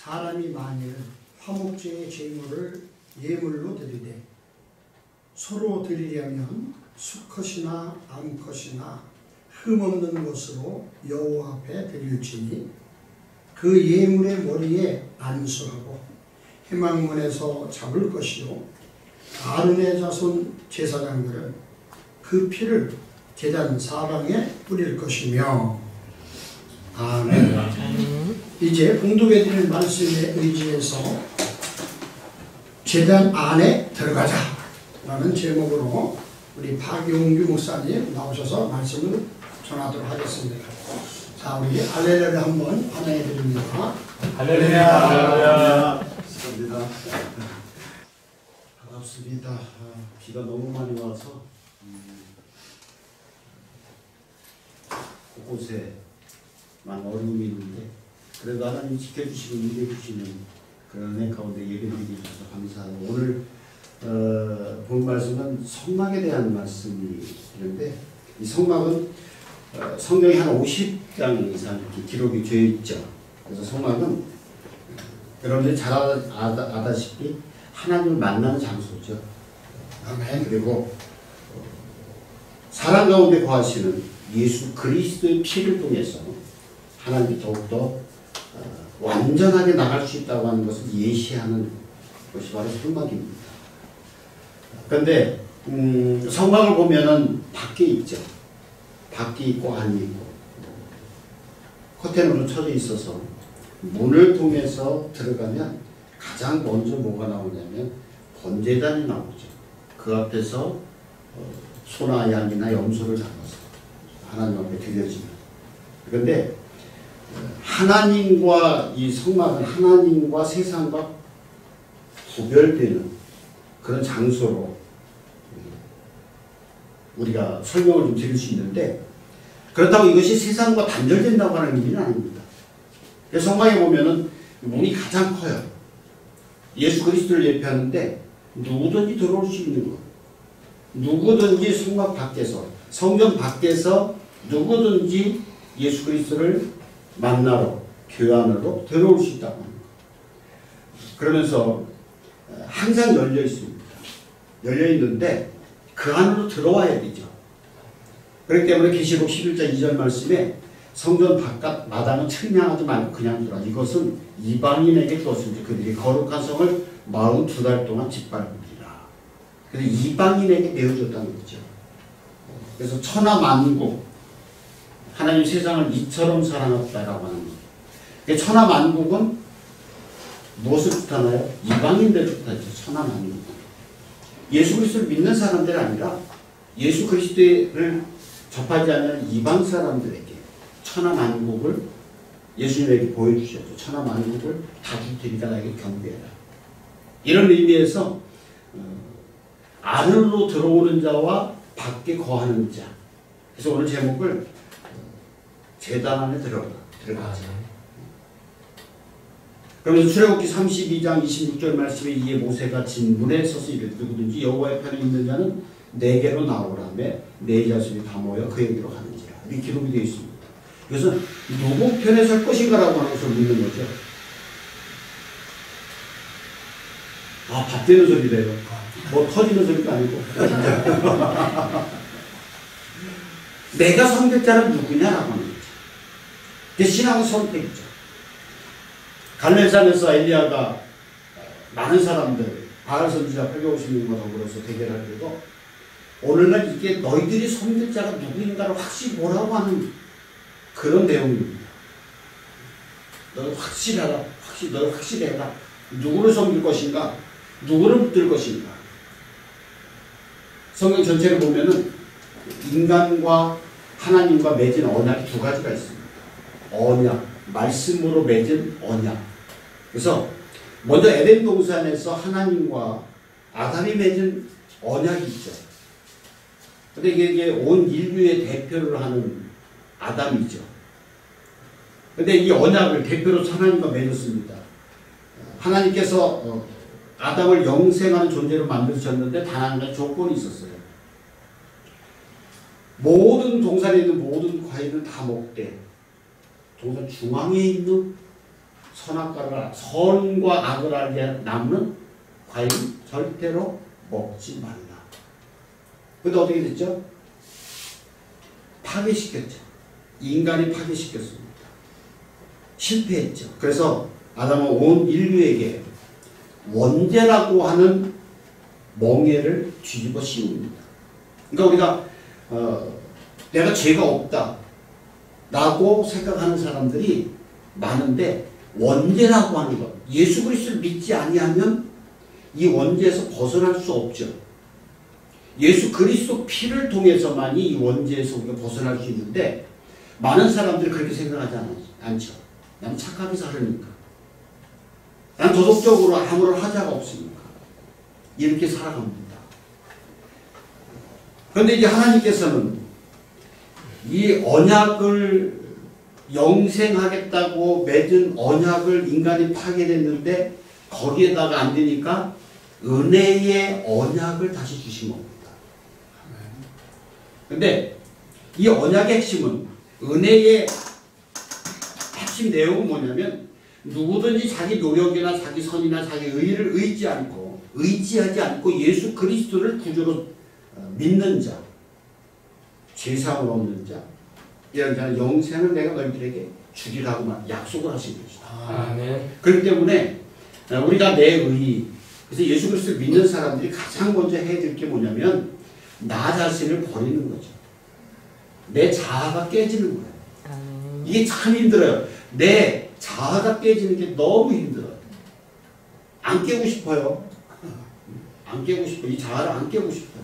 사람이 만일 화목제의 제물을 예물로 드리되 서로 드리려면 수컷이나 암컷이나 흠없는 것으로 여호와 앞에 드릴지니 그 예물의 머리에 안수하고 회막문에서 잡을 것이요 아론의 자손 제사장들은 그 피를 제단 사방에 뿌릴 것이며. 아멘. 이제 봉독해 드릴 말씀에 의지해서 제단 안에 들어가자 라는 제목으로 우리 박용규 목사님 나오셔서 말씀을 전하도록 하겠습니다. 자, 우리 할렐루야 한번 환영해 드립니다. 할렐루야. 반갑습니다. 비가 너무 많이 와서 곳곳에 많은 어려움이 있는데 그래도 하나님 지켜주시고 인도해주시는 그런 은혜 가운데 예배드리게 해주셔서 감사하고, 오늘 본 말씀은 성막에 대한 말씀이 있는데, 이 성막은 성경에 한 50장 이상 이렇게 기록이 되어 있죠. 그래서 성막은 여러분들이 잘 아다시피 하나님을 만나는 장소죠. 아멘. 그리고 사람 가운데 거하시는 예수 그리스도의 피를 통해서 하나님이 더욱더 완전하게 나갈 수 있다고 하는 것을 예시하는 것이 바로 성막입니다. 그런데 성막을 보면은 밖에 있죠. 밖에 있고 안에 있고 커튼으로 쳐져 있어서 문을 통해서 들어가면 가장 먼저 뭐가 나오냐면 번제단이 나오죠. 그 앞에서 소나 양이나 염소를 잡아서 하나님 앞에 드려지는. 그런데 하나님과 이 성막은 하나님과 세상과 구별되는 그런 장소로 우리가 설명을 좀 드릴 수 있는데, 그렇다고 이것이 세상과 단절된다고 하는 의미는 아닙니다. 성막에 보면은 문이 가장 커요. 예수 그리스도를 예표하는데 누구든지 들어올 수 있는 것. 누구든지 성막 밖에서, 성전 밖에서 누구든지 예수 그리스도를 만나러, 교회 안으로 들어올 수 있다고 합니다. 그러면서 항상 열려 있습니다. 열려 있는데 그 안으로 들어와야 되죠. 그렇기 때문에 계시록 11장 2절 말씀에 성전 바깥 마당은 측량하지 말고 그냥 두라. 이것은 이방인에게 주었으니 그들이 거룩한 성을 42달 동안 짓밟으리라. 그래서 이방인에게 내어줬다는 거죠. 그래서 천하만국, 하나님 세상을 이처럼 사랑했다라고 하는 거예요. 천하만국은 무엇을 뜻하나요? 이방인들 뜻하죠. 천하만국. 예수 그리스도를 믿는 사람들이 아니라 예수 그리스도를 접하지 않는 이방 사람들에게 천하만국을 예수님에게 보여주셨죠. 천하만국을 다 줄 테니까 나에게 경배해라. 이런 의미에서 안으로 들어오는 자와 밖에 거하는 자. 그래서 오늘 제목을 제단 안에 들어가자. 그러면서 출애굽기 32장 26절 말씀에 이에 모세가 진 문에 서서 이르되 누구든지 여호와의 편에 있는 자는 내게로 나오라며 네 자손이 다 모여 그에게로 가는지라. 이렇게 기록이 되어 있습니다. 그래서 누구 편에 설 것인가라고 하는 것을 묻는 거죠. 아, 밥 되는 소리래요. 뭐 터지는 소리도 아니고. 내가 섬길 자는 누구냐라고 하는 거죠. 그게 신앙의 선택이죠. 갈멜산에서 엘리야가 많은 사람들, 바알 선지자 850명과 더불어서 대결할 때도 오늘날 이게 너희들이 섬길 자가 누구인가를 확실히 보라고 하는 그런 내용입니다. 너는 확실하라. 너는 확실해라. 누구를 섬길 것인가? 누구를 붙들 것인가? 성경 전체를 보면은 인간과 하나님과 맺은 언약이 두 가지가 있습니다. 언약, 말씀으로 맺은 언약. 그래서 먼저 에덴 동산에서 하나님과 아담이 맺은 언약이 있죠. 근데 이게 온 인류의 대표를 하는 아담이죠. 근데 이 언약을 대표로 하나님과 맺었습니다. 하나님께서 아담을 영생하는 존재로 만드셨는데 단 한 가지 조건이 있었어요. 모든 동산에 있는 모든 과일을 다 먹되 동산 중앙에 있는 선과 악을 알게 하는 나무는 과일 절대로 먹지 말라. 근데 어떻게 됐죠? 파괴시켰죠. 인간이 파괴시켰습니다. 실패했죠. 그래서 아담은 온 인류에게 원죄라고 하는 멍에를 뒤집어 씌웁니다. 그러니까 우리가 내가 죄가 없다 라고 생각하는 사람들이 많은데, 원죄라고 하는 것, 예수 그리스도를 믿지 아니하면 이 원죄에서 벗어날 수 없죠. 예수 그리스도 피를 통해서만이 이 원죄에서 우리가 벗어날 수 있는데, 많은 사람들이 그렇게 생각하지 않죠. 난 착하게 살으니까, 난 도덕적으로 아무런 하자가 없으니까 이렇게 살아갑니다. 그런데 이제 하나님께서는 이 언약을 영생하겠다고 맺은 언약을 인간이 파괴했는데, 거기에다가 안 되니까 은혜의 언약을 다시 주신 겁니다. 근데 이 언약의 핵심은, 은혜의 핵심 내용은 뭐냐면, 누구든지 자기 노력이나 자기 선이나 자기 의를 의지하지 않고 예수 그리스도를 구주로 믿는 자, 죄사함을 얻는 자, 이런 자는 영생을 내가 너희들에게 주리라고 약속을 하신 것이다. 아멘. 그렇기 때문에 우리가 내 의, 그래서 예수 그리스도를 믿는 사람들이 가장 먼저 해야 될 게 뭐냐면, 나 자신을 버리는 거죠. 내 자아가 깨지는 거예요. 이게 참 힘들어요. 내 자아가 깨지는 게 너무 힘들어요. 안 깨고 싶어요. 안 깨고 싶어요. 이 자아를 안 깨고 싶어요.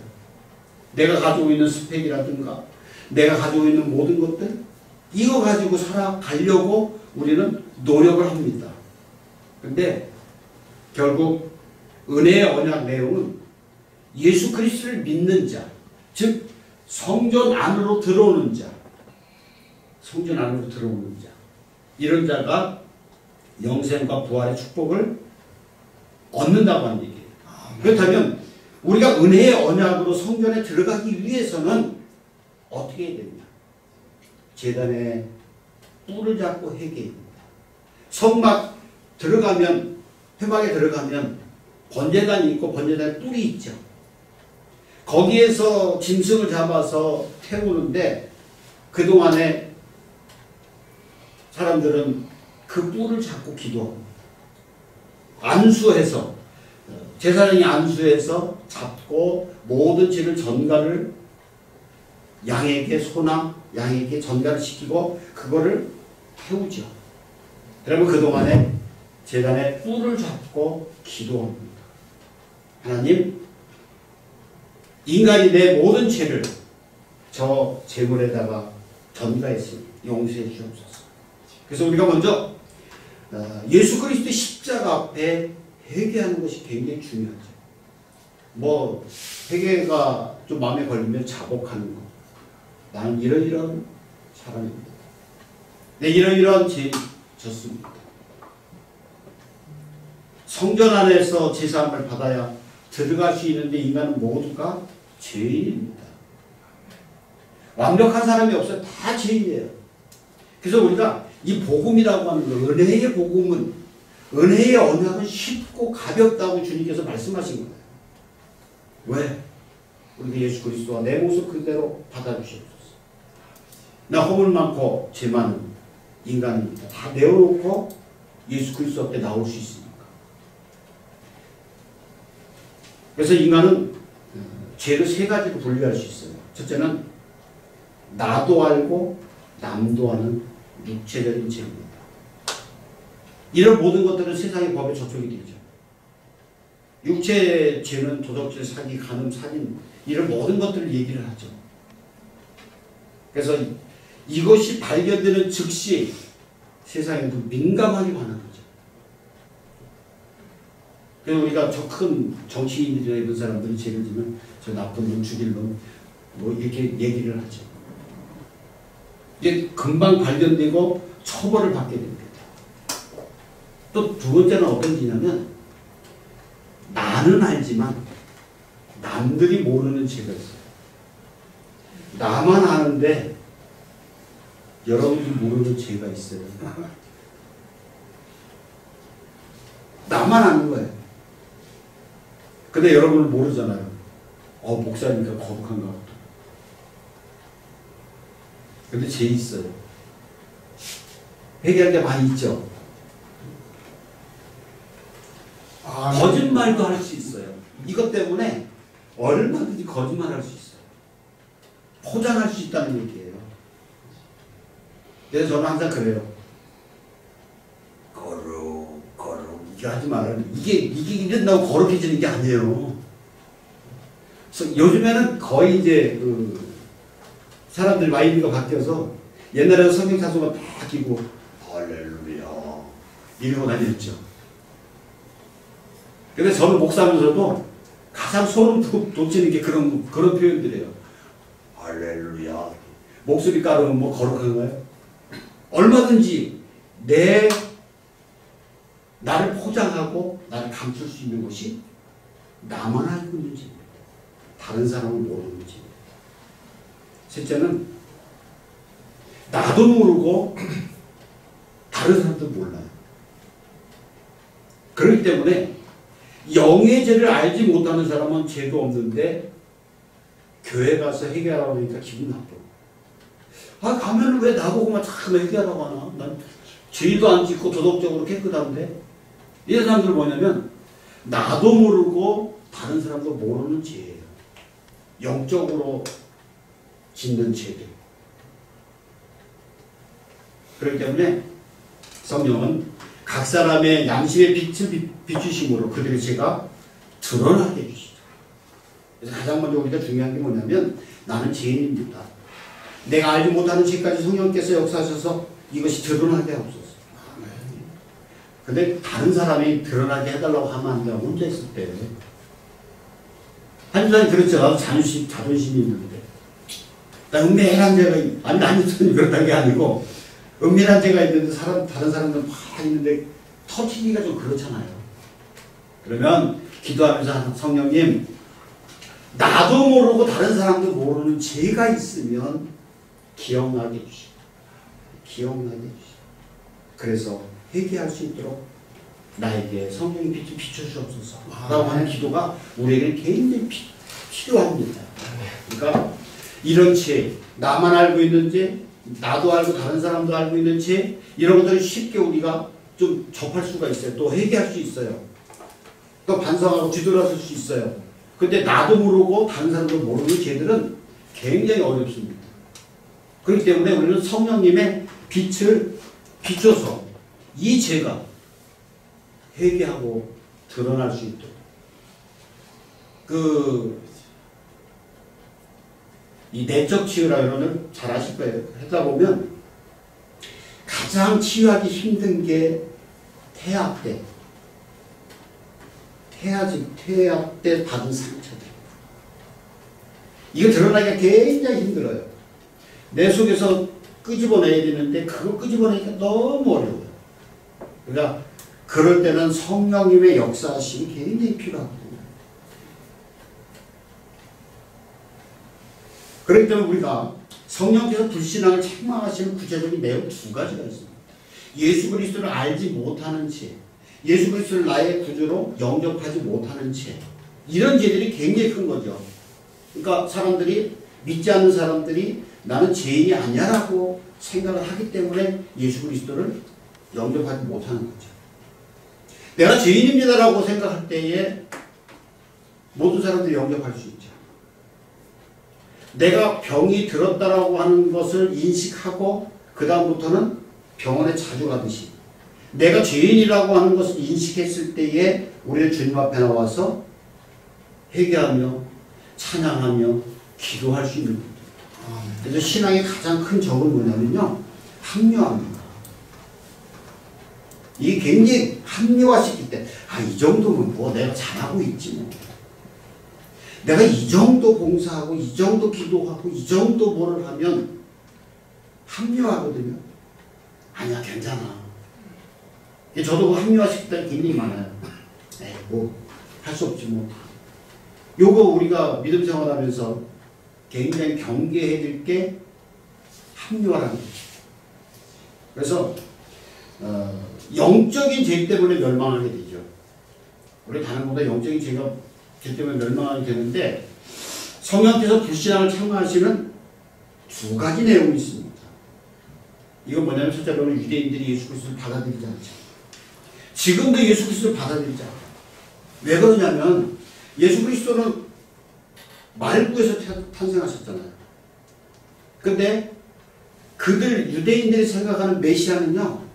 내가 가지고 있는 스펙이라든가 내가 가지고 있는 모든 것들, 이거 가지고 살아가려고 우리는 노력을 합니다. 근데 결국 은혜의 언약 내용은 예수 그리스도를 믿는 자, 즉 성전 안으로 들어오는 자, 성전 안으로 들어오는 자, 이런 자가 영생과 부활의 축복을 얻는다고 하는 얘기예요. 그렇다면 우리가 은혜의 언약으로 성전에 들어가기 위해서는 어떻게 해야 되냐? 제단에 뿔을 잡고 회개입니다. 성막 들어가면, 회막에 들어가면 번제단이 있고 번제단에 뿔이 있죠. 거기에서 짐승을 잡아서 태우는데, 그동안에 사람들은 그 뿔을 잡고 기도합니다. 안수해서, 제사장이 안수해서 잡고 모든 죄를 전가를 양에게, 소나 양에게 전가를 시키고 그거를 태우죠. 그러면 그동안에 제단에 뿔을 잡고 기도합니다. 하나님, 인간이 내 모든 죄를 저 제물에다가 전가했으니 용서해 주옵소서. 그래서 우리가 먼저 예수 그리스도의 십자가 앞에 회개하는 것이 굉장히 중요하죠. 뭐 회개가 좀 마음에 걸리면 자복하는 거. 나는 이런 사람입니다. 내 이런 죄 졌습니다. 성전 안에서 제사함을 받아야 들어갈 수 있는데, 인간은 모두가 죄인입니다. 완벽한 사람이 없어요. 다 죄인이에요. 그래서 우리가 이 복음이라고 하는 거, 은혜의 복음은, 은혜의 언약은 쉽고 가볍다고 주님께서 말씀하신 거예요. 왜? 우리가 예수 그리스도와 내 모습 그대로 받아주시옵소서. 나 허물 많고 죄 많은 인간입니다. 다 내어놓고 예수 그리스도 앞에 나올 수 있으니까. 그래서 인간은 죄를 세 가지로 분류할 수 있어요. 첫째는 나도 알고 남도 아는 육체적인 죄입니다. 이런 모든 것들은 세상의 법에 저촉이 되죠. 육체의 죄는 도덕질, 사기, 간음, 살인, 이런 모든 것들을 얘기를 하죠. 그래서 이것이 발견되는 즉시 세상에도 민감하게 반응하죠. 그래서 우리가 저 큰 정치인들이나 이런 사람들이 죄를 지면 저 나쁜 놈, 죽일 놈, 뭐 이렇게 얘기를 하죠. 이게 금방 발견되고 처벌을 받게 됩니다. 또 두 번째는 어떤 죄냐면, 나는 알지만 남들이 모르는 죄가 있어요. 나만 아는데 여러분들이 모르는 죄가 있어요. 나만 아는 거예요. 근데 여러분은 모르잖아요. 목사니까 거룩한 것 같아. 근데 죄 있어요. 회개할 게 많이 있죠. 거짓말도 할 수 있어요. 이것 때문에 얼마든지 거짓말할 수 있어요. 포장할 수 있다는 얘기예요. 그래서 저는 항상 그래요. 거룩 이거 하지 말아요. 이게 이런다고 거룩해지는 게 아니에요. 그래서 요즘에는 거의 이제 사람들 마인드가 바뀌어서 옛날에는 성경 찬송가 다 끼고 할렐루야 이러고 다녔죠. 근데 저는 목사하면서도 가장 소름 돋치는 게 그런 표현들이에요. 할렐루야. 목소리 깔으면 뭐 거룩한가요? 얼마든지 나를 포장하고 나를 감출 수 있는 것이 나만 알고 있는 죄입니다. 다른 사람은 모르는 죄입니다. 셋째는 나도 모르고 다른 사람도 몰라요. 그렇기 때문에 영의 죄를 알지 못하는 사람은 죄도 없는데 교회 가서 회개하라고 하니까 기분 나빠. 가면은 왜 나보고만 자꾸 회개하라고 하나? 난 죄도 안 짓고 도덕적으로 깨끗한데. 이런 사람들은 뭐냐면 나도 모르고 다른 사람도 모르는 죄예요. 영적으로 짓는 죄들. 그렇기 때문에 성령은 각 사람의 양심의 빛을 비추심으로 그들의 죄가 드러나게 해주시죠. 그래서 가장 먼저 우리가 중요한 게 뭐냐면 나는 죄인입니다. 내가 알지 못하는 죄까지 성령께서 역사하셔서 이것이 드러나게 하옵소서. 근데 다른 사람이 드러나게 해달라고 하면 안 돼요. 혼자 있을 때. 한 사람이 그렇죠. 나도 자존심이 있는데. 나 은밀한 죄가, 나는 그렇다는 게 아니고, 은밀한 죄가 있는데 다른 사람들은 막 있는데 터치기가 좀 그렇잖아요. 그러면 기도하면서 성령님, 나도 모르고 다른 사람도 모르는 죄가 있으면 기억나게 해주시고, 기억나게 해주시고. 그래서 회개할 수 있도록 나에게 성령의 빛을 비춰주옵소서 라고 하는 기도가 우리에게는 굉장히 필요합니다. 그러니까 이런 죄, 나만 알고 있는 죄, 나도 알고 다른 사람도 알고 있는 죄, 이런 것들을 쉽게 우리가 좀 접할 수가 있어요. 또 회개할 수 있어요. 또 반성하고 뒤돌아설 수 있어요. 근데 나도 모르고 다른 사람도 모르는 죄들은 굉장히 어렵습니다. 그렇기 때문에 우리는 성령님의 빛을 비춰서 이 죄가 회개하고 드러날 수 있도록 이 내적 치유라는 걸 잘 아실 거예요. 하다 보면 가장 치유하기 힘든 게 태아 때 받은 상처들. 이거 드러나기가 굉장히 힘들어요. 내 속에서 끄집어내야 되는데 그걸 끄집어내기가 너무 어려워요. 그러니까 그럴 때는 성령님의 역사하심이 굉장히 필요합니다. 그렇기 때문에 우리가 성령께서 불신앙을 책망하시는 구체적인 내용 두 가지가 있습니다. 예수 그리스도를 알지 못하는 죄, 예수 그리스도를 나의 구주로 영접하지 못하는 죄, 이런 죄들이 굉장히 큰 거죠. 그러니까 사람들이, 믿지 않는 사람들이 나는 죄인이 아니야라고 생각을 하기 때문에 예수 그리스도를 영접하지 못하는 거죠. 내가 죄인입니다라고 생각할 때에 모든 사람들이 영접할 수 있죠. 내가 병이 들었다라고 하는 것을 인식하고 그 다음부터는 병원에 자주 가듯이 내가 죄인이라고 하는 것을 인식했을 때에 우리는 주님 앞에 나와서 회개하며 찬양하며 기도할 수 있는 겁니다. 그래서 신앙의 가장 큰 적은 뭐냐면요, 합리화입니다. 이게 굉장히 합리화시킬 때, 이 정도면 뭐 내가 잘하고 있지 뭐. 내가 이 정도 봉사하고 이 정도 기도하고 이 정도 뭐를 하면 합리화하거든요. 아니야, 괜찮아. 저도 합리화시킬 때 굉장히 많아요. 뭐 할 수 없지 뭐. 요거 우리가 믿음 생활하면서 굉장히 경계해야 될 게 합리화라는 거죠. 그래서 영적인 죄 때문에 멸망하게 되죠. 우리 다른 것보다 영적인 죄가 죄 때문에 멸망하게 되는데 성령께서 불신앙을 창망하시는 두 가지 내용이 있습니다. 이건 뭐냐면 첫째 보면 유대인들이 예수 그리스도를 받아들이지 않죠. 지금도 예수 그리스도를 받아들이지 않아요. 왜 그러냐면 예수 그리스도는 말구에서 탄생하셨잖아요. 근데 그들 유대인들이 생각하는 메시아는요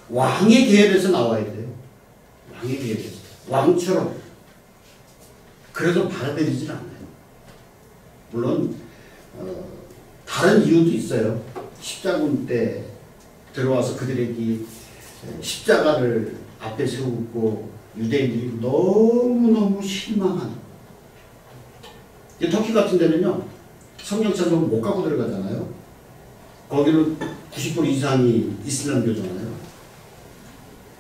왕의 계열에서 나와야 돼요. 왕의 계열에서 왕처럼. 그래서 받아들이질 않아요. 물론 다른 이유도 있어요. 십자군 때 들어와서 그들에게 십자가를 앞에 세우고 유대인들이 너무너무 실망한. 터키 같은 데는요 성령 찬송을 못 갖고 들어가잖아요. 거기는 90% 이상이 이슬람교잖아요.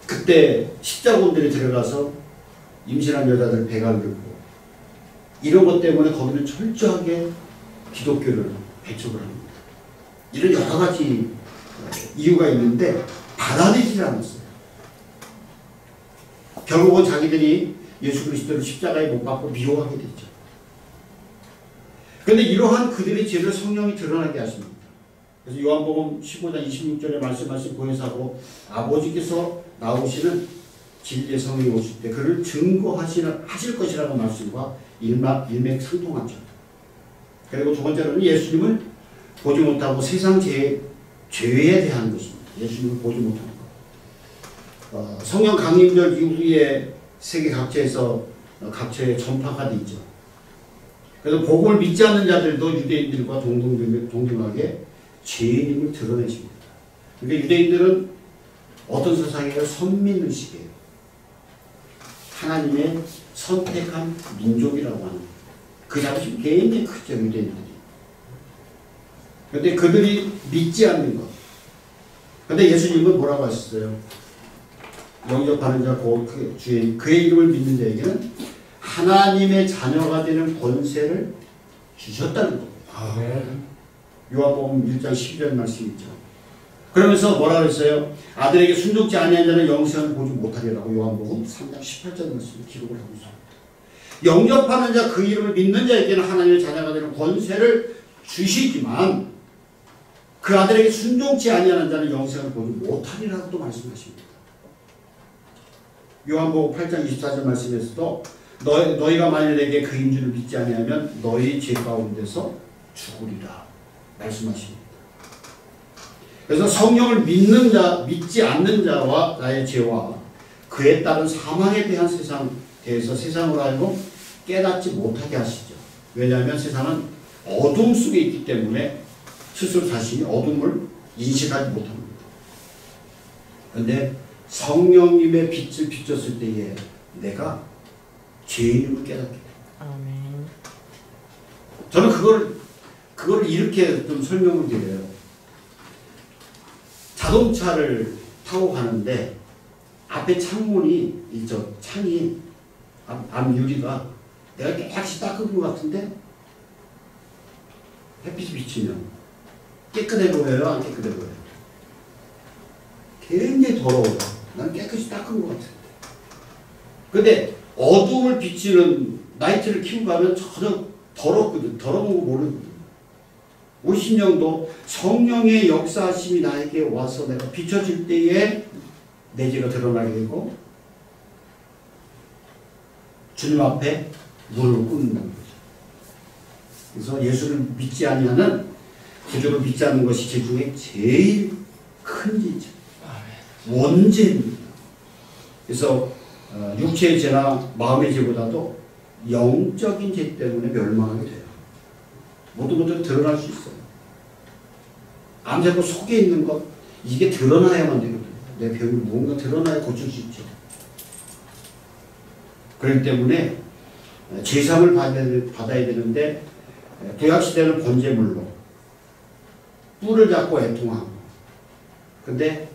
그때 십자군들이 들어가서 임신한 여자들 배가 긁고 이런 것 때문에 거기는 철저하게 기독교를 배척을 합니다. 이런 여러 가지 이유가 있는데 받아들이지 않았어요. 결국은 자기들이 예수 그리스도를 십자가에 못 박고 미워하게 됐죠. 그런데 이러한 그들의 죄를 성령이 드러나게 하십니다. 그래서 요한복음 15장 26절에 말씀하신 보혜사고 아버지께서 나오시는 진리의 성령이 오실 때 그를 증거하실 것이라는 말씀과 일맥상통하죠. 그리고 두 번째로는 예수님을 보지 못하고 세상 죄에 대한 것입니다. 예수님을 보지 못하는 것. 성령 강림절 이후에 세계 각처에서 각처에 전파가 되죠. 그래서 복음을 믿지 않는 자들도 유대인들과 동등하게 죄인임을 드러내십니다. 그러니까 유대인들은 어떤 세상이에요? 선민의식이에요. 하나님의 선택한 민족이라고 하는 그 자체가 굉장히 크죠. 유대인들이. 그런데 그들이 믿지 않는 것. 그런데 예수님은 뭐라고 하셨어요? 영접하는 자 그 주의 그의 이름을 믿는 자에게는 하나님의 자녀가 되는 권세를 주셨다는 겁니다. 요한복음 1장 12절 말씀이 있죠. 그러면서 뭐라 그랬어요? 아들에게 순종치 아니한 자는 영생을 보지 못하리라고 요한복음 3장 18절 말씀을 기록을 하고 있습니다. 영접하는 자 그 이름을 믿는 자에게는 하나님의 자녀가 되는 권세를 주시지만 그 아들에게 순종치 아니하는 자는 영생을 보지 못하리라고 또 말씀하십니다. 요한복음 8장 24절 말씀에서도 너희가 만일 내게 그인 줄을 믿지 아니하면 너희 죄 가운데서 죽으리라 말씀하십니다. 그래서 성령을 믿지 않는 자와 나의 죄와 그에 따른 사망에 대한 대해서 세상으로 하여금 깨닫지 못하게 하시죠. 왜냐하면 세상은 어둠 속에 있기 때문에 스스로 자신이 어둠을 인식하지 못합니다. 그런데 성령님의 빛을 비췄을 때에 내가 죄인임을 깨닫게 됩니다. 아멘. 저는 그걸 이렇게 좀 설명을 드려요. 자동차를 타고 가는데 앞에 창문이 있죠. 창이 앞 유리가 내가 깨끗이 닦은 것 같은데 햇빛이 비치면 깨끗해 보여요? 안 깨끗해 보여요? 굉장히 더러워요. 난 깨끗이 닦은 것 같은데. 근데 어둠을 비치는 라이트를 켜고 가면 전혀 더럽거든. 더러운 거 모르거든. 우리 심령도 성령의 역사하심이 나에게 와서 내가 비춰질 때에 내 죄가 드러나게 되고 주님 앞에 무릎을 꿇는다는 거죠. 그래서 예수를 믿지 아니하는 구주를 믿지 않는 것이 죄 중에 제일 큰 죄죠. 원죄입니다. 그래서 육체의 죄나 마음의 죄보다도 영적인 죄 때문에 멸망하게 돼요. 모든 것들이 드러날 수 있어요. 암세포 속에 있는 것 이게 드러나야만 되거든요. 내 병이 뭔가 드러나야 고칠 수 있죠. 그렇기 때문에 제사함을 받아야 되는데 구약시대는 번제물로 뿔을 잡고 애통하고 근데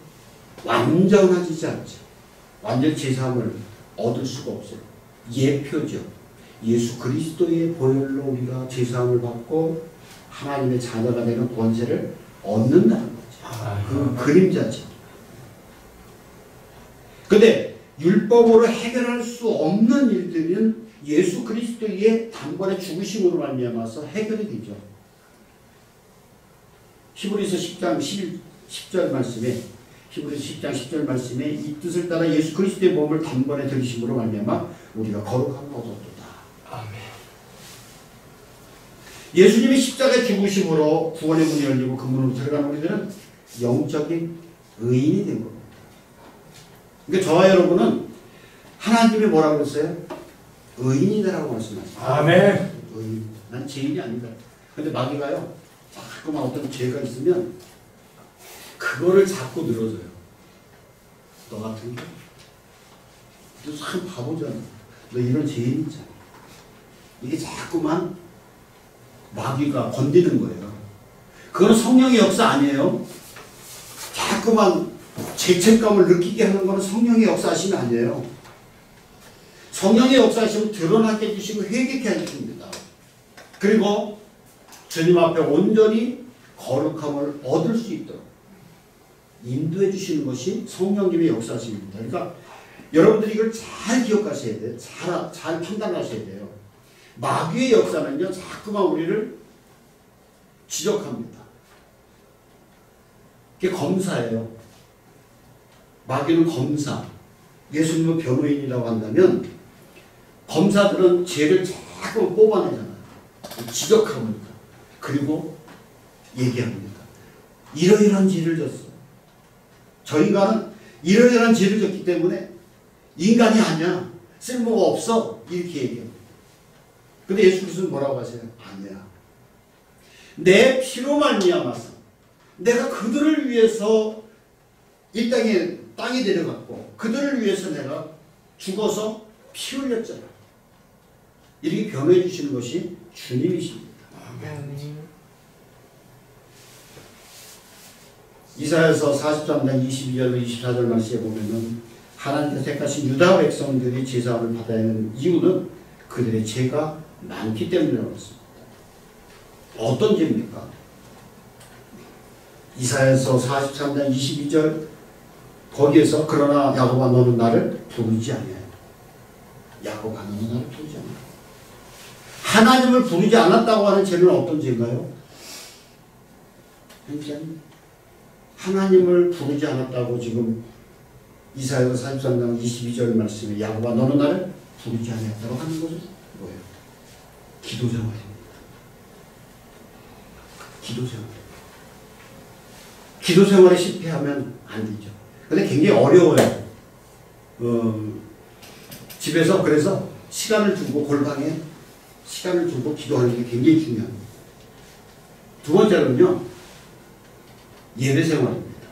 완전하지 않죠. 완전 제사함을 얻을 수가 없어요. 예표죠. 예수 그리스도의 보혈로 우리가 제사함을 받고 하나님의 자녀가 되는 권세를 얻는다는 거죠. 그 그림자죠. 근데 율법으로 해결할 수 없는 일들은 예수 그리스도의 단번에 죽으심으로 말미암아서 해결이 되죠. 히브리서 10장 10절 말씀에 히브리서 10장 10절 말씀에 이 뜻을 따라 예수 그리스도의 몸을 단번에 들이심으로 말미암아 우리가 거룩함을 얻었도다. 아멘. 예수님이 십자가에 죽으심으로 구원의 문이 열리고 그 문으로 들어가는 우리들은 영적인 의인이 된 겁니다. 그러니까 저와 여러분은 하나님이 뭐라고 그랬어요? 의인이라고 말씀하셨어요. 아멘. 의인. 난 죄인이 아니다. 근데 마귀가요, 자꾸만 어떤 죄가 있으면 그거를 자꾸 늘어져요. 너 같은 게? 너 참 바보잖아. 너 이런 죄인 있잖아. 이게 자꾸만 마귀가 건드는 거예요. 그건 성령의 역사 아니에요. 자꾸만 죄책감을 느끼게 하는 것은 성령의 역사하심이 아니에요. 성령의 역사하심은 드러나게 해주시고 회개케 해주십니다. 그리고 주님 앞에 온전히 거룩함을 얻을 수 있도록 인도해 주시는 것이 성령님의 역사심입니다. 그러니까 여러분들이 이걸 잘 기억하셔야 돼요. 잘 판단하셔야 돼요. 마귀의 역사는요, 자꾸만 우리를 지적합니다. 그게 검사예요. 마귀는 검사. 예수님은 변호인이라고 한다면 검사들은 죄를 자꾸 뽑아내잖아요. 지적합니다. 그리고 얘기합니다. 이러이러한 죄를 졌어. 저 인간은 이러이러한 죄를 졌기 때문에 인간이 아니야. 쓸모가 없어. 이렇게 얘기합니다. 근데 예수 그리스도는 뭐라고 하세요? 아니야. 내 피로 말미암아서 내가 그들을 위해서 이 땅에 내려갔고 그들을 위해서 내가 죽어서 피 흘렸잖아. 이렇게 변호해 주시는 것이 주님이십니다. 아멘. 이사야서 43장 22절 24절 말씀에 보면은 하나님께서 택하신 유다 백성들이 제사함을 받아야 하는 이유는 그들의 죄가 많기 때문이라고 했습니다. 어떤 죄입니까? 이사야서 43장 22절 거기에서 그러나 야곱아 너는 나를 부르지 아니하여. 야곱아 너는 나를 부르지 아니하여. 하나님을 부르지 않았다고 하는 죄는 어떤 죄인가요? 하나님을 부르지 않았다고 지금 이사야서 43장 22절 말씀에 야곱아 너는 나를 부르지 아니했다고 하는 것은 뭐예요? 기도 생활입니다. 기도 생활. 기도 생활에 실패하면 안 되죠. 근데 굉장히 어려워요. 집에서 그래서 시간을 두고 골방에 시간을 두고 기도하는 게 굉장히 중요합니다. 두 번째는요, 예배 생활입니다.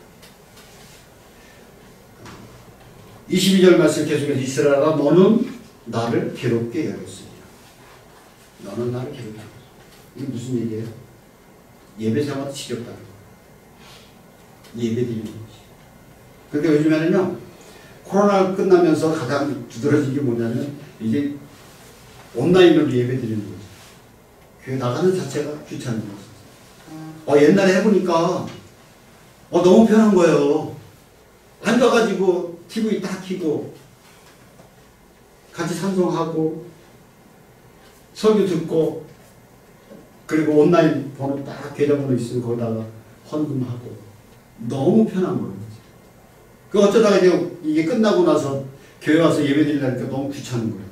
22절 말씀 계속해서 이스라엘아 너는 나를 괴롭게 여겼으리라. 너는 나를 괴롭게 여겼으리라. 이게 무슨 얘기예요? 예배 생활이 지겹다는 거예요. 예배 드리는 거지. 그러니까 요즘에는요, 코로나 끝나면서 가장 두드러진 게 뭐냐면 이제 온라인으로 예배 드리는 거죠. 교회 나가는 자체가 귀찮은 거죠. 옛날에 해보니까 너무 편한 거예요. 앉아가지고 TV 딱 켜고 같이 찬송하고 설교 듣고 그리고 온라인 번호 딱 계좌번호 있으면 거기다가 헌금하고 너무 편한 거예요. 그 어쩌다가 이게 끝나고 나서 교회 와서 예배 드리려니까 너무 귀찮은 거예요.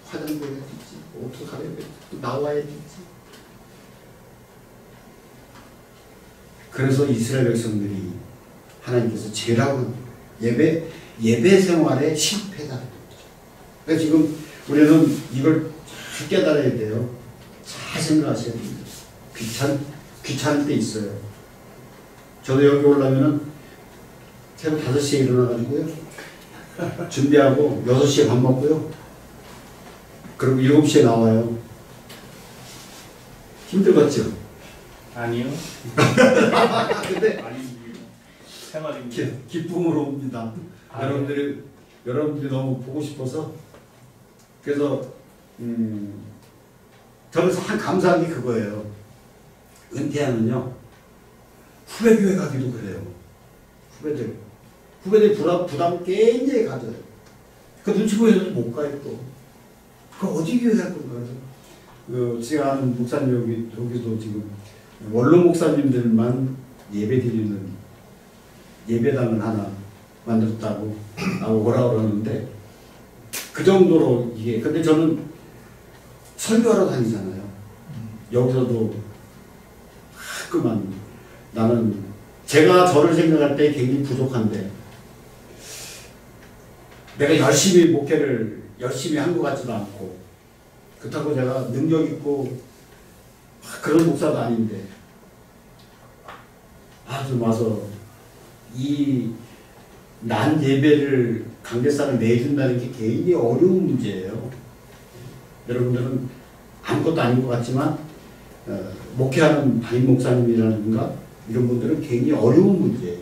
화장도 해야 되지, 옷도 갈아야 되지, 또 나와야 되지. 그래서 이스라엘 백성들이 하나님께서 죄라고 예배 생활에 실패다. 그러니까 지금 우리는 이걸 잘 깨달아야 돼요. 잘 생각하셔야 됩니다. 귀찮을 때 있어요. 저도 여기 오려면은 새벽 5시에 일어나가지고요. 준비하고 6시에 밥 먹고요. 그리고 7시에 나와요. 힘들었죠? 아니요. 근데 아닙니다. 생활입니다. 기쁨으로 옵니다. 여러분들이 너무 보고 싶어서. 그래서 저는 참 감사한 게 그거예요. 은퇴하면요, 후배 교회 가기도 그래요. 후배들 부담 굉장히 가져요. 그 눈치 보여서도 못 가요 또. 그 어디 교회 할 건가. 그래서 제가 아는 목사님 여기도 지금 원로 목사님들만 예배 드리는 예배당을 하나 만들었다고 오라 그러는데 그 정도로 이게. 근데 저는 설교하러 다니잖아요. 여기서도 가끔만 나는 제가 저를 생각할 때 굉장히 부족한데 내가 열심히 목회를 열심히 한 것 같지도 않고 그렇다고 제가 능력 있고 그런 목사도 아닌데 좀 와서 이 난 예배를 강대상을 내준다는 게 굉장히 어려운 문제예요. 여러분들은 아무것도 아닌 것 같지만 목회하는 담임 목사님이라든가 이런 분들은 굉장히 어려운 문제예요.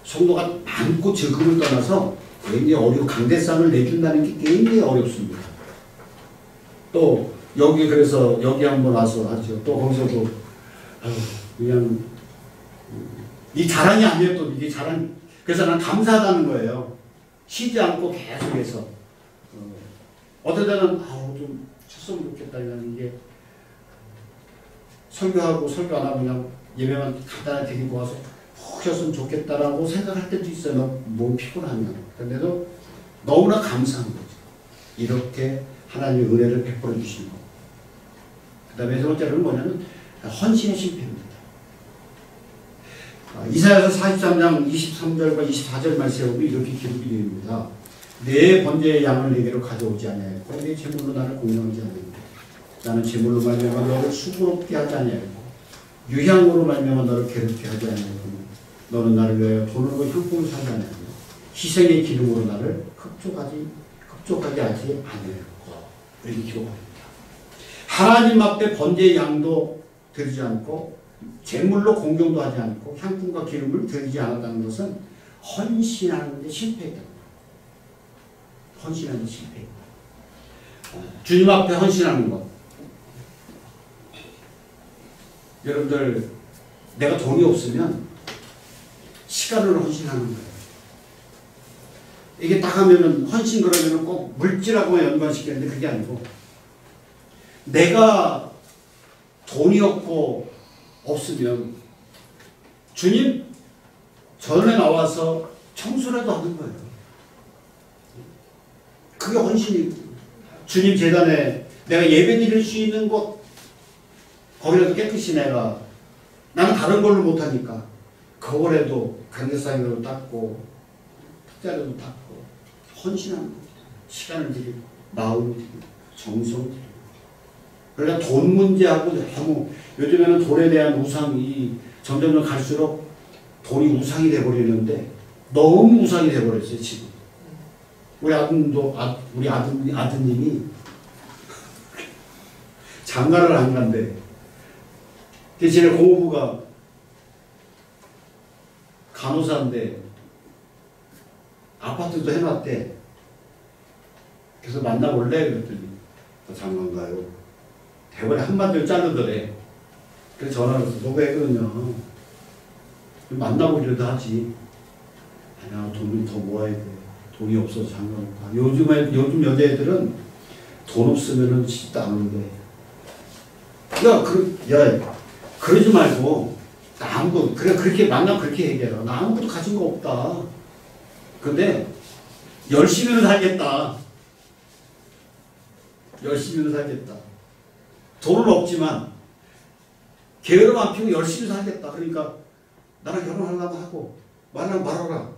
성도가 많고 적음을 떠나서 굉장히 어려운 강대상을 내준다는 게 굉장히 어렵습니다. 또 여기 그래서 여기 한번 와서 하죠. 또 거기서도 그냥 이 자랑이 아니에요. 또 이게 자랑. 그래서 난 감사하다는 거예요. 쉬지 않고 계속해서 어떨 때는 좀 쳤으면 좋겠다. 이게 설교하고 설교 안 하고 그냥 예배만 간단하게 드리고 와서 푹 쉬었으면 좋겠다라고 생각할 때도 있어요. 몸 피곤하면. 근데도 너무나 감사한 거죠. 이렇게 하나님의 은혜를 베풀어 주신 거. 그 다음에 세 번째로는 뭐냐면 헌신의 실패입니다. 이사야서 43장 23절과 24절 말씀에 보면 이렇게 기록이 되어 있습니다. 내 번제의 양을 내게로 가져오지 아니하였고 내 제물로 나를 공경하지 아니하였고 나는 제물로 말미암아 너를 수고롭게 하지 아니하였고 유향으로 말미암아 너를 괴롭게 하지 아니하였고 너는 나를 위하여 돈으로 향품을 사지 아니하였고 희생의 기름으로 나를 흡족하게 하지 아니하였고 이렇게 기록합니다. 하나님 앞에 번제의 양도 드리지 않고 제물로 공경도 하지 않고 향품과 기름을 드리지 않았다는 것은 헌신하는 데 실패했다. 헌신하는 데 실패했다. 주님 앞에 헌신하는 것. 여러분들 내가 돈이 없으면 시간으로 헌신하는 거예요. 이게 딱 하면은 헌신 그러면은 꼭 물질하고만 연관시키는데 그게 아니고 내가 돈이 없으면 주님 전에 나와서 청소라도 하는 거예요. 그게 헌신이고 주님 재단에 내가 예배 드릴 수 있는 곳 거기라도 깨끗이 나는 다른 걸로 못하니까 거울에도 강대상이라도 닦고 탁자라도 닦고 헌신하는 거죠. 시간을 드리고 마음을 드리고 정성을 드리고. 그러니까 돈 문제하고 너무 요즘에는 돈에 대한 우상이 점점 갈수록 돈이 우상이 돼버리는데 너무 우상이 돼버렸어요 지금. 우리 아드님이 장가를 안 간대. 대신에 고모부가 간호사인데 아파트도 해놨대. 그래서 만나볼래? 그랬더니 장가 가요. 대본에 한마디를 자르더래. 그래서 전화를 해서 너가 했거든요. 만나보려도 하지. 아니야, 돈을 더 모아야 돼. 돈이 없어서 장가 못 가. 요즘 여자애들은 돈 없으면은 진짜 안 오는데. 그러지 말고, 나 아무것도, 그렇게 만나면 그렇게 얘기해라. 나 아무것도 가진 거 없다. 근데, 열심히는 살겠다. 열심히는 살겠다. 돈은 없지만, 게으름 안 피우고 열심히 살겠다. 그러니까, 나랑 결혼하려고 하고, 말하면 말아라.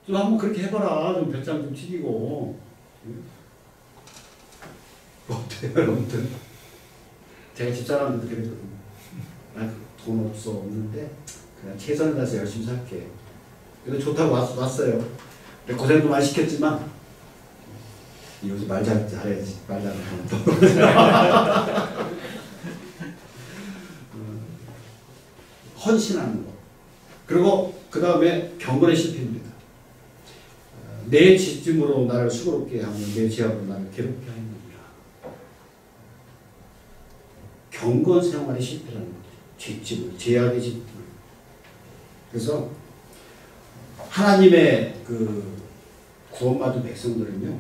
좀 한번 그렇게 해봐라. 좀 배짱 좀 튀기고. 어때요, 여러분들? 제가 집사람한테 그랬거든요. 돈 없는데 그냥 최선을 다해서 열심히 살게. 그래서 좋다고 왔어요. 근데 고생도 많이 시켰지만 요새 말 잘해야지. 말 잘하면 또. 헌신하는 거. 그리고 그 다음에 경건의 실패입니다. 내 지침으로 나를 수고롭게 하며 내 죄악으로 나를 괴롭게 하는 겁니다. 경건 생활의 실패라는 거죠. 죄짐을, 죄악의 집을. 그래서 하나님의 그 구원받은 백성들은요,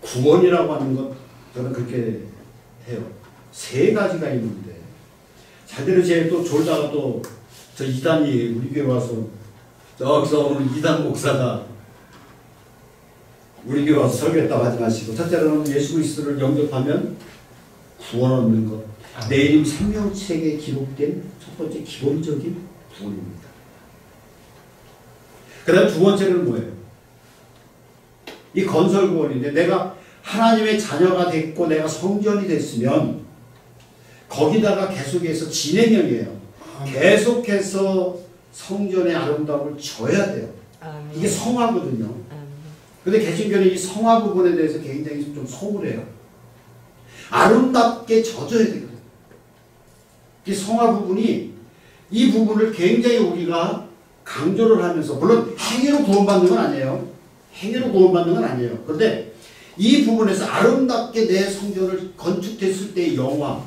구원이라고 하는 것, 저는 그렇게 해요. 세 가지가 있는데, 잘대로 제 또 졸다가 또 저 이단이 우리 교회 와서, 저기서 오늘 이단 목사가 우리 교회 와서 설교했다고 하지 마시고, 첫째로는 예수 그리스도를 영접하면 구원 얻는 것. 내 이름 생명책에 기록된 첫 번째 기본적인 구원입니다. 그 다음 두 번째는 뭐예요? 이 건설 구원인데, 내가 하나님의 자녀가 됐고 내가 성전이 됐으면 거기다가 계속해서 진행형이에요. 계속해서 성전의 아름다움을 줘야 돼요. 이게 성화거든요. 근데 개신교는 이 성화 부분에 대해서 굉장히 좀 소홀해요. 아름답게 져줘야 되거든요. 이 성화 부분이, 이 부분을 굉장히 우리가 강조를 하면서, 물론 행위로 구원받는 건 아니에요. 행위로 구원받는 건 아니에요. 그런데 이 부분에서 아름답게 내 성전을 건축했을 때의 영화,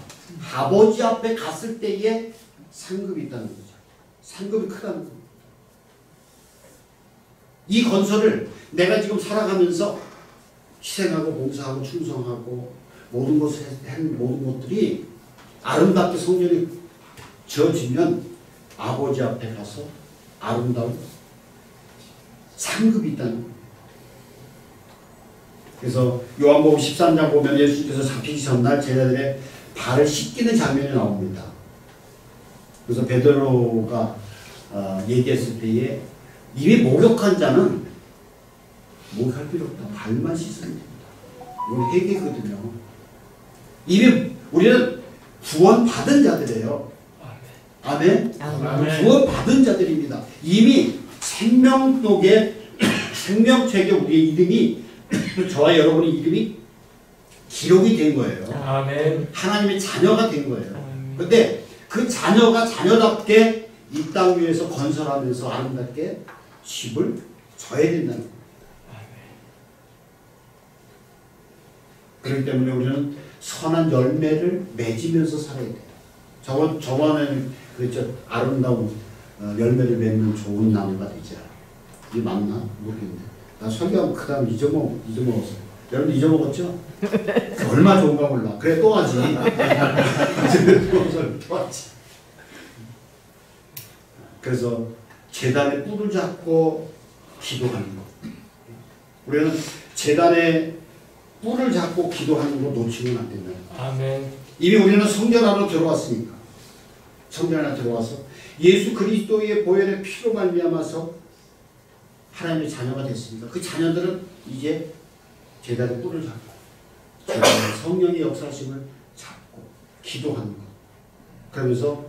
아버지 앞에 갔을 때의 상급이 있다는 거죠. 상급이 크다는 거예요. 이 건설을 내가 지금 살아가면서 희생하고 봉사하고 충성하고 모든 것을 한 모든 것들이 아름답게 성전이 지어지면 아버지 앞에 가서 아름다운 상급이 있다는 거예요. 그래서 요한복음 13장 보면 예수께서 잡히기 전날 제자들의 발을 씻기는 장면이 나옵니다. 그래서 베드로가 얘기했을 때에 이미 목욕한 자는 목욕할 필요 없다. 발만 씻으면 됩니다. 이건 회개거든요. 이미 우리는 구원받은 자들이에요. 아멘? 아멘. 구원받은 자들입니다. 이미 생명책에 우리의 이름이, 저와 여러분의 이름이 기록이 된 거예요. 아멘. 하나님의 자녀가 된 거예요. 그런데 그 자녀가 자녀답게 이 땅 위에서 건설하면서 아름답게 집을 져야 된다는 거예요. 그렇기 때문에 우리는 선한 열매를 맺으면서 살아야 돼요. 저번에는 그랬죠. 아름다운 열매를 맺는 좋은 나무가 되자. 이게 맞나? 모르겠네. 나 설교하면 그 다음 잊어먹었어요. 여러분 잊어먹었죠? 얼마 좋은가 몰라. 그래 또 하지. 또 하지. 그래서 제단의 뿔을 잡고 기도하는 것. 우리는 제단의 뿔을 잡고 기도하는 거 놓치면 안 된다. 아멘. 이미 우리는 성전 안으로 들어왔으니까. 성전 안에 들어와서 예수 그리스도의 보혈의 피로 말미암아서 하나님의 자녀가 됐으니까 그 자녀들은 이제 제단의 뿔을 잡고 제단의 성령의 역사심을 잡고 기도하는 것. 그러면서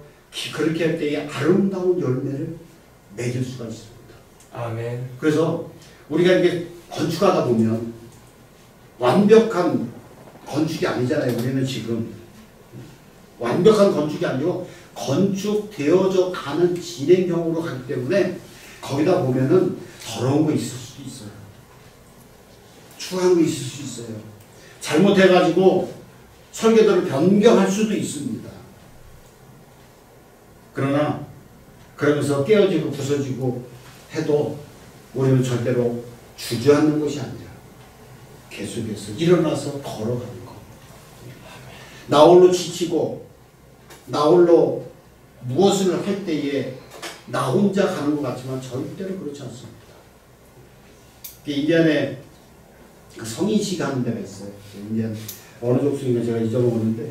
그렇게 할 때에 아름다운 열매를 맺을 수가 있습니다. 아멘. 그래서 우리가 이렇게 건축하다 보면 완벽한 건축이 아니잖아요. 우리는 지금 완벽한 건축이 아니고 건축되어져 가는 진행형으로 가기 때문에 거기다 보면은 더러운 거 있을 수도 있어요. 추한 거 있을 수 있어요. 잘못해가지고 설계도를 변경할 수도 있습니다. 그러나 그러면서 깨어지고 부서지고 해도 우리는 절대로 주저앉는 것이 아니라 계속해서 일어나서 걸어가는 것. 나 홀로 지치고 나 홀로 무엇을 할 때에 나 혼자 가는 것 같지만 절대로 그렇지 않습니다. 인디안에 그 성인식 하는 데가 있어요. 인디안 어느 족속인가 제가 잊어먹었는데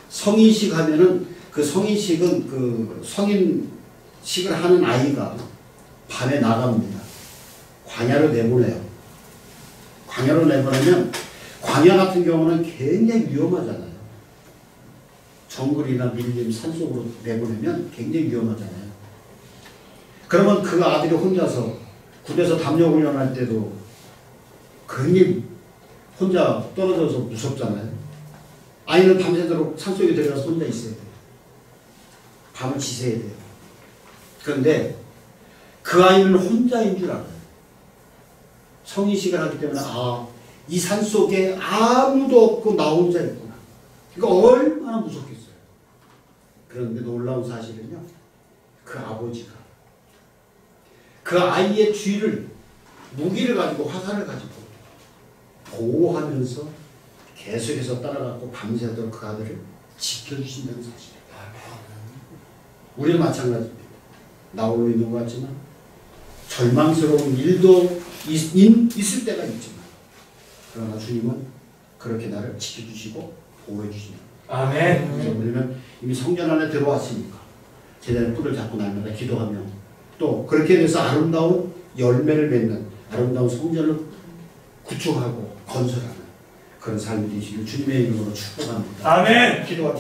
성인식 하면은 그 성인식은 그 성인식을 하는 아이가 밤에 나갑니다. 광야로 내보내요. 광야로 내보내면 광야 같은 경우는 굉장히 위험하잖아요. 정글이나 밀림 산속으로 내보내면 굉장히 위험하잖아요. 그러면 그 아들이 혼자서 군에서 담력 훈련할 때도 굉장히 혼자 떨어져서 무섭잖아요. 아이는 밤새도록 산속에 들어가서 혼자 있어야 돼요. 밤을 지새야 돼요. 그런데 그 아이는 혼자인 줄 알아요. 성인식을 하기 때문에 이 산속에 아무도 없고 나 혼자 있구나. 이거 얼마나 무섭겠어요. 그런데 놀라운 사실은요. 그 아버지가 그 아이의 뒤를 무기를 가지고 화살을 가지고 보호하면서 계속해서 따라가고 밤새도록 그 아들을 지켜주신다는 사실이에요. 우리는 마찬가지입니다. 나 홀로 있는 것 같지만 절망스러운 일도 있을 때가 있지만 그러나 주님은 그렇게 나를 지켜주시고 보호해주십니다. 아멘. 그래서 우리는 이미 성전 안에 들어왔으니까 제자의 뿔을 잡고 날마다 기도하며 또 그렇게 돼서 아름다운 열매를 맺는 아름다운 성전을 구축하고 건설하는 그런 삶이 되시길 주님의 이름으로 축복합니다. 아멘. 기도합니다.